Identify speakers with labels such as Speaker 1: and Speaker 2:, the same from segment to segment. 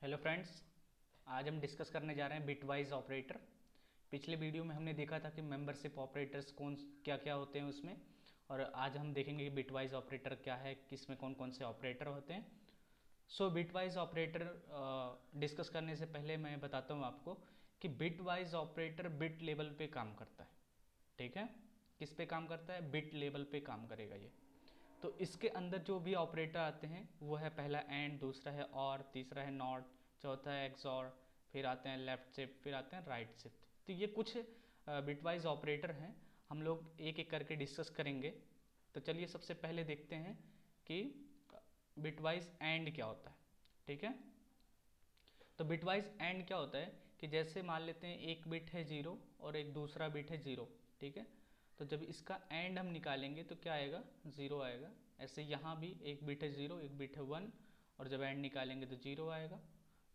Speaker 1: Hello friends, आज हम discuss करने जा रहे हैं बिटवाइज ऑपरेटर। पिछले वीडियो में हमने देखा था कि मेंबरशिप ऑपरेटर्स कौन क्या क्या होते हैं उसमें, और आज हम देखेंगे कि बिटवाइज ऑपरेटर क्या है, किसमें कौन कौन से ऑपरेटर होते हैं। सो बिटवाइज ऑपरेटर डिस्कस करने से पहले मैं बताता हूँ आपको कि बिटवाइज ऑपरेटर बिट लेवल पे काम करता है। ठीक है, किस पे काम करता है? बिट लेवल पे काम करेगा ये। तो इसके अंदर जो भी ऑपरेटर आते हैं वो है, पहला एंड, दूसरा है और, तीसरा है नॉट, चौथा है एक्सॉर, फिर आते हैं लेफ्ट शिफ्ट, फिर आते हैं राइट शिफ्ट। तो ये कुछ बिटवाइज ऑपरेटर हैं, हम लोग एक एक करके डिस्कस करेंगे। तो चलिए सबसे पहले देखते हैं कि बिटवाइज एंड क्या होता है। ठीक है, तो बिटवाइज एंड क्या होता है कि जैसे मान लेते हैं एक बिट है जीरो और एक दूसरा बिट है जीरो। ठीक है, तो जब इसका एंड हम निकालेंगे तो क्या आएगा? ज़ीरो आएगा। ऐसे यहाँ भी एक बिट है ज़ीरो, एक बिट है वन, और जब एंड निकालेंगे तो ज़ीरो आएगा।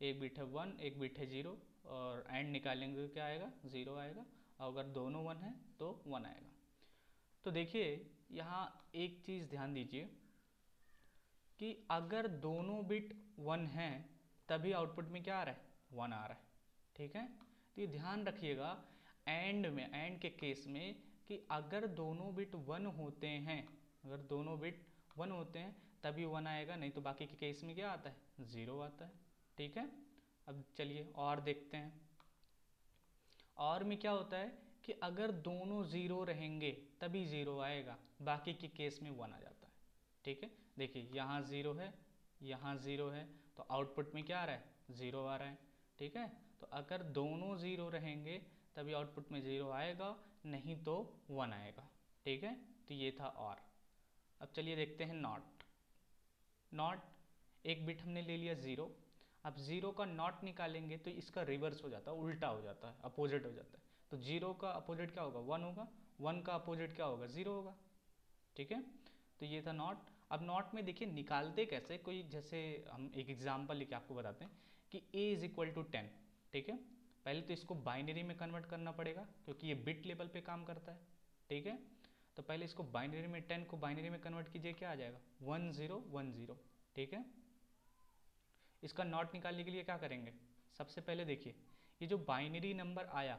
Speaker 1: एक बिट है वन, एक बिट है ज़ीरो, और एंड निकालेंगे तो क्या आएगा? ज़ीरो आएगा। और अगर दोनों वन है तो वन आएगा। तो देखिए यहाँ एक चीज़ ध्यान दीजिए कि अगर दोनों बिट वन हैं तभी आउटपुट में क्या आ रहा है? वन आ रहा है। ठीक है, तो ये ध्यान रखिएगा एंड के केस में कि अगर दोनों बिट वन होते हैं, अगर दोनों बिट वन होते हैं तभी वन आएगा, नहीं तो बाकी के केस में क्या आता है? ज़ीरो आता है। ठीक है, अब चलिए और देखते हैं। और में क्या होता है कि अगर दोनों ज़ीरो रहेंगे तभी ज़ीरो आएगा, बाकी के केस में वन आ जाता है। ठीक है, देखिए यहाँ ज़ीरो है, यहाँ ज़ीरो है, तो आउटपुट में क्या आ रहा है? ज़ीरो आ रहा है। ठीक है, तो अगर दोनों ज़ीरो रहेंगे तभी आउटपुट में ज़ीरो आएगा, नहीं तो वन आएगा। ठीक है, तो ये था और। अब चलिए देखते हैं नॉट। नॉट एक बिट हमने ले लिया ज़ीरो। अब ज़ीरो का नॉट निकालेंगे तो इसका रिवर्स हो जाता है, उल्टा हो जाता है, अपोजिट हो जाता है। तो जीरो का अपोजिट क्या होगा? वन होगा। वन का अपोजिट क्या होगा? ज़ीरो होगा। ठीक है, तो ये था नॉट। अब नॉट में देखिए निकालते कैसे, कोई जैसे हम एक एग्जांपल लेके आपको बताते हैं कि a इज इक्वल टू 10। ठीक है, पहले तो इसको बाइनरी में कन्वर्ट करना पड़ेगा क्योंकि ये बिट लेवल पे काम करता है। ठीक है, तो पहले इसको बाइनरी में, 10 को बाइनरी में कन्वर्ट कीजिए, क्या आ जाएगा? 1010। ठीक है, इसका नॉट निकालने के लिए क्या करेंगे? सबसे पहले देखिए ये जो बाइनरी नंबर आया,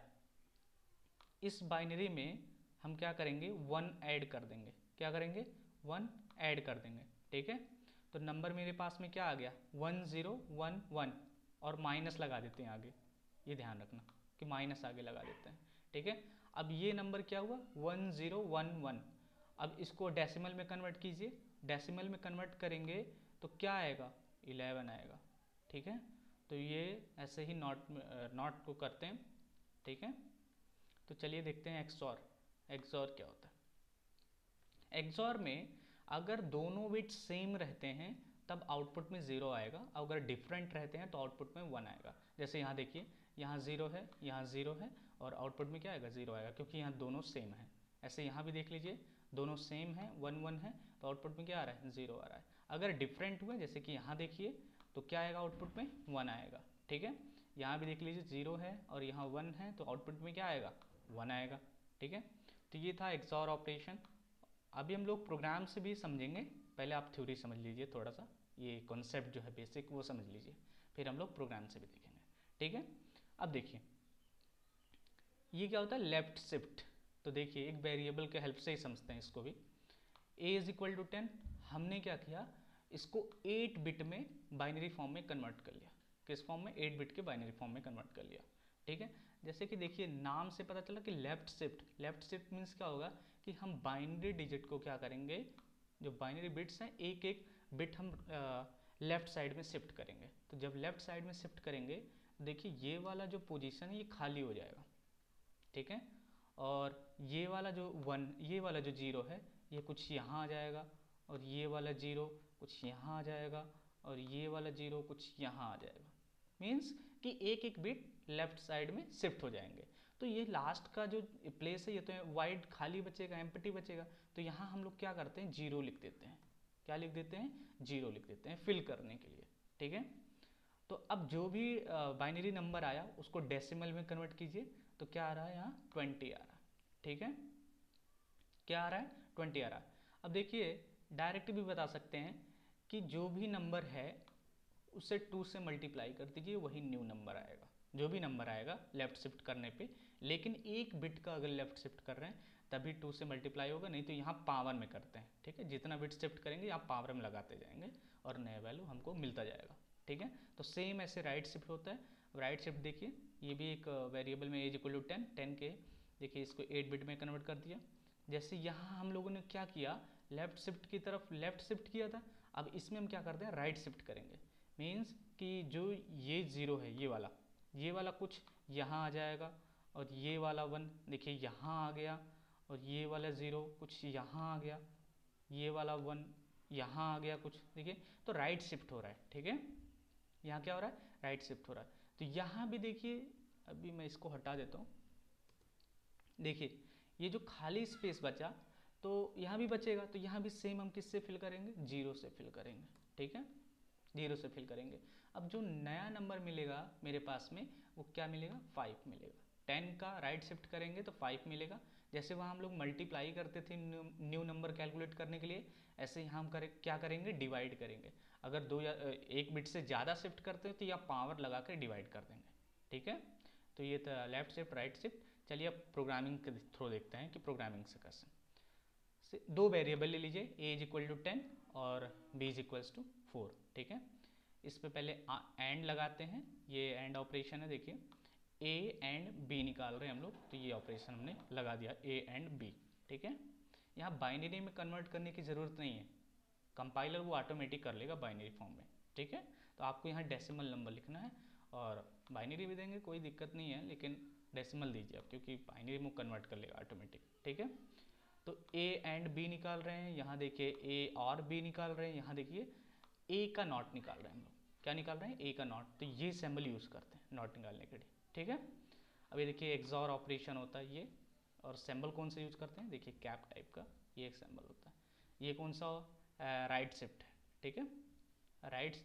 Speaker 1: इस बाइनरी में हम क्या करेंगे? वन ऐड कर देंगे। क्या करेंगे? वन ऐड कर देंगे। ठीक है, तो नंबर मेरे पास में क्या आ गया? 1011, और माइनस लगा देते हैं आगे। ये ध्यान रखना कि माइनस आगे लगा देते हैं। ठीक है, अब ये नंबर क्या हुआ? 1011। अब इसको डेसिमल में कन्वर्ट कीजिए। डेसिमल में कन्वर्ट करेंगे तो क्या आएगा? 11 आएगा। ठीक है, तो ये ऐसे ही नॉट को करते हैं। ठीक है, तो चलिए देखते हैं एक्सॉर। एक्सॉर क्या होता है? एक्सॉर में अगर दोनों बिट सेम रहते हैं तब आउटपुट में ज़ीरो आएगा, अगर डिफरेंट रहते हैं तो आउटपुट में वन आएगा। जैसे यहाँ देखिए, यहाँ ज़ीरो है, यहाँ ज़ीरो है, और आउटपुट में क्या आएगा? ज़ीरो आएगा, क्योंकि यहाँ दोनों सेम है। ऐसे यहाँ भी देख लीजिए, दोनों सेम है, वन वन है, तो आउटपुट में क्या आ रहा है? ज़ीरो आ रहा है। अगर डिफरेंट हुए, जैसे कि यहाँ देखिए, तो क्या आएगा? आउटपुट में वन आएगा। ठीक है, यहाँ भी देख लीजिए, ज़ीरो है और यहाँ वन है, तो आउटपुट में क्या आएगा? वन आएगा। ठीक है, तो ये था एक्सॉर ऑपरेशन। अभी हम लोग प्रोग्राम से भी समझेंगे, पहले आप थ्योरी समझ लीजिए, थोड़ा सा ये कॉन्सेप्ट जो है बेसिक वो समझ लीजिए, फिर हम लोग प्रोग्राम से भी देखेंगे। ठीक है, अब देखिए ये क्या होता है? Left shift. तो देखिए एक वेरिएबल के हेल्प से ही समझते हैं इसको भी। a इज इक्वल टू 10, हमने क्या किया? इसको 8 बिट में बाइनरी फॉर्म में कन्वर्ट कर लिया। किस फॉर्म में? 8 बिट के बाइनरी फॉर्म में कन्वर्ट कर लिया। ठीक है, जैसे कि देखिए नाम से पता चला कि left shift. Left shift means क्या होगा कि हम बाइनरी डिजिट को क्या करेंगे, जो बाइनरी बिट्स हैं एक एक बिट हम लेफ्ट साइड में शिफ्ट करेंगे। तो जब लेफ्ट साइड में शिफ्ट करेंगे, देखिए ये वाला जो पोजीशन है ये खाली हो जाएगा। ठीक है, और ये वाला जो वन, ये वाला जो जीरो है ये कुछ यहाँ आ जाएगा, और ये वाला जीरो कुछ यहाँ आ जाएगा, और ये वाला जीरो कुछ यहाँ आ जाएगा। मीन्स कि एक एक बिट लेफ्ट साइड में शिफ्ट हो जाएंगे। तो ये लास्ट का जो प्लेस है ये तो वाइड खाली बचेगा, एम्प्टी बचेगा। तो यहाँ हम लोग क्या करते हैं? जीरो लिख देते हैं। क्या लिख देते हैं? जीरो लिख देते हैं, फिल करने के लिए। ठीक है, तो अब जो भी बाइनरी नंबर आया उसको डेसिमल में कन्वर्ट कीजिए, तो क्या आ रहा है? यहाँ 20 आ रहा है। ठीक है, क्या आ रहा है? 20 आ रहा है। अब देखिए डायरेक्ट भी बता सकते हैं कि जो भी नंबर है उससे 2 से मल्टीप्लाई कर दीजिए, वही न्यू नंबर आएगा, जो भी नंबर आएगा लेफ्ट शिफ्ट करने पे। लेकिन एक बिट का अगर लेफ्ट शिफ्ट कर रहे हैं तभी 2 से मल्टीप्लाई होगा, नहीं तो यहाँ पावर में करते हैं, ठीक है। जितना बिट शिफ्ट करेंगे यहाँ पावर में लगाते जाएंगे और नया वैल्यू हमको मिलता जाएगा, ठीक है। तो सेम ऐसे राइट शिफ्ट होता है। राइट शिफ्ट देखिए, ये भी एक वेरिएबल में एज इक्वल टू 10 के, देखिए इसको 8 बिट में कन्वर्ट कर दिया। जैसे यहाँ हम लोगों ने क्या किया, लेफ्ट शिफ्ट की तरफ लेफ्ट शिफ्ट किया था, अब इसमें हम क्या करते हैं, राइट शिफ्ट करेंगे। मीन्स कि जो ये 0 है, ये वाला कुछ यहाँ आ जाएगा, और ये वाला 1 देखिए यहाँ आ गया, और ये वाला 0 कुछ यहाँ आ गया, ये वाला 1 यहाँ आ गया कुछ, देखिए। तो राइट शिफ्ट हो रहा है, ठीक है। यहाँ क्या हो रहा है, राइट शिफ्ट हो रहा है। तो यहाँ भी देखिए, अभी मैं इसको हटा देता हूँ, देखिए ये जो खाली स्पेस बचा तो यहाँ भी बचेगा, तो यहाँ भी सेम हम किससे फिल करेंगे, 0 से फिल करेंगे, ठीक है। 0 से फिल करेंगे। अब जो नया नंबर मिलेगा मेरे पास में वो क्या मिलेगा, 5 मिलेगा। 10 का राइट शिफ्ट करेंगे तो 5 मिलेगा। जैसे वहाँ हम लोग मल्टीप्लाई करते थे न्यू नंबर कैलकुलेट करने के लिए, ऐसे यहाँ हम क्या करेंगे, डिवाइड करेंगे। अगर दो या एक बिट से ज़्यादा शिफ्ट करते हैं तो यहाँ पावर लगा कर डिवाइड कर देंगे, ठीक है। तो ये था लेफ्ट शिफ्ट राइट शिफ्ट। चलिए अब प्रोग्रामिंग के थ्रू देखते हैं कि प्रोग्रामिंग से कैसे। दो वेरिएबल ले लीजिए, ए इज इक्वल टू 10 और बी इज इक्वल्स टू 4, ठीक है। इस पे पहले एंड लगाते हैं, ये एंड ऑपरेशन है, देखिए ए एंड बी निकाल रहे हैं हम लोग, तो ये ऑपरेशन हमने लगा दिया ए एंड बी, ठीक है। यहाँ बाइनरी में कन्वर्ट करने की ज़रूरत नहीं है, कंपाइलर वो ऑटोमेटिक कर लेगा बाइनरी फॉर्म में, ठीक है। तो आपको यहाँ डेसिमल नंबर लिखना है, और बाइनरी भी देंगे कोई दिक्कत नहीं है, लेकिन डेसिमल दीजिए आप, क्योंकि बाइनरी में कन्वर्ट कर लेगा ऑटोमेटिक, ठीक है। तो ए एंड बी निकाल रहे हैं, यहाँ देखिए ए और बी निकाल रहे हैं, यहाँ देखिए ए का नॉट निकाल रहे हैं हम लोग। क्या निकाल रहे हैं, ए का नॉट। तो ये सिंबल यूज़ करते हैं नॉट निकालने के लिए, ठीक है। अब ये देखिए एक्सॉर ऑपरेशन होता है ये, और सिंबल कौन सा यूज़ करते हैं, देखिए कैप टाइप का ये एक सिंबल होता है। ये कौन सा, राइट शिफ्ट है, ठीक है। राइट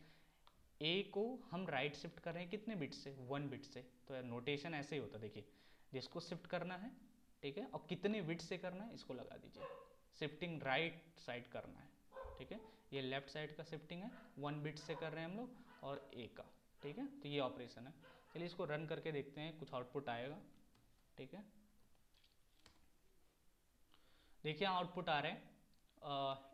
Speaker 1: ए को हम राइट शिफ्ट कर रहे हैं कितने बिट से, 1 बिट से। तो नोटेशन ऐसे ही होता है, देखिए जिसको शिफ्ट करना है, ठीक है, और कितने बिट से करना है इसको लगा दीजिए। शिफ्टिंग राइट साइड करना है, ठीक है। ये लेफ्ट साइड का शिफ्टिंग है, 1 बिट से कर रहे हैं हम लोग, और ए का, ठीक है। तो ये ऑपरेशन है। चलिए इसको रन करके देखते हैं, कुछ आउटपुट आएगा, ठीक है। देखिए आउटपुट आ रहे हैं,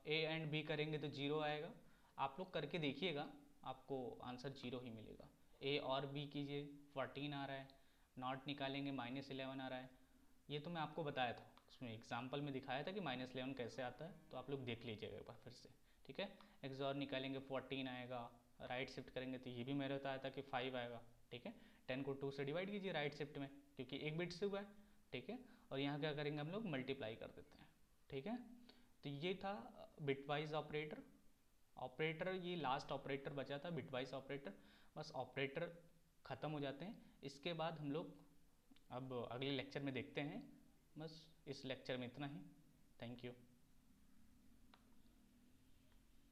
Speaker 1: ए एंड बी करेंगे तो 0 आएगा। आप लोग करके देखिएगा, आपको आंसर 0 ही मिलेगा। ए और बी कीजिए, 14 आ रहा है, नॉट निकालेंगे -11 आ रहा है। ये तो मैं आपको बताया था, उसमें एग्जाम्पल में दिखाया था कि -11 कैसे आता है, तो आप लोग देख लीजिएगा एक बार फिर से, ठीक है। एक्सॉर निकालेंगे 14 आएगा, राइट शिफ्ट करेंगे तो ये भी मेरे बताया था कि 5 आएगा, ठीक है। 10 को 2 से डिवाइड कीजिए राइट शिफ्ट में, क्योंकि एक बिट से हुआ है, ठीक है। और यहाँ क्या करेंगे हम लोग, मल्टीप्लाई कर देते हैं, ठीक है। तो ये था बिटवाइज ऑपरेटर। ऑपरेटर ये लास्ट ऑपरेटर बचा था, बिटवाइज ऑपरेटर। बस ऑपरेटर ख़त्म हो जाते हैं, इसके बाद हम लोग अब अगले लेक्चर में देखते हैं। बस इस लेक्चर में इतना ही, थैंक यू।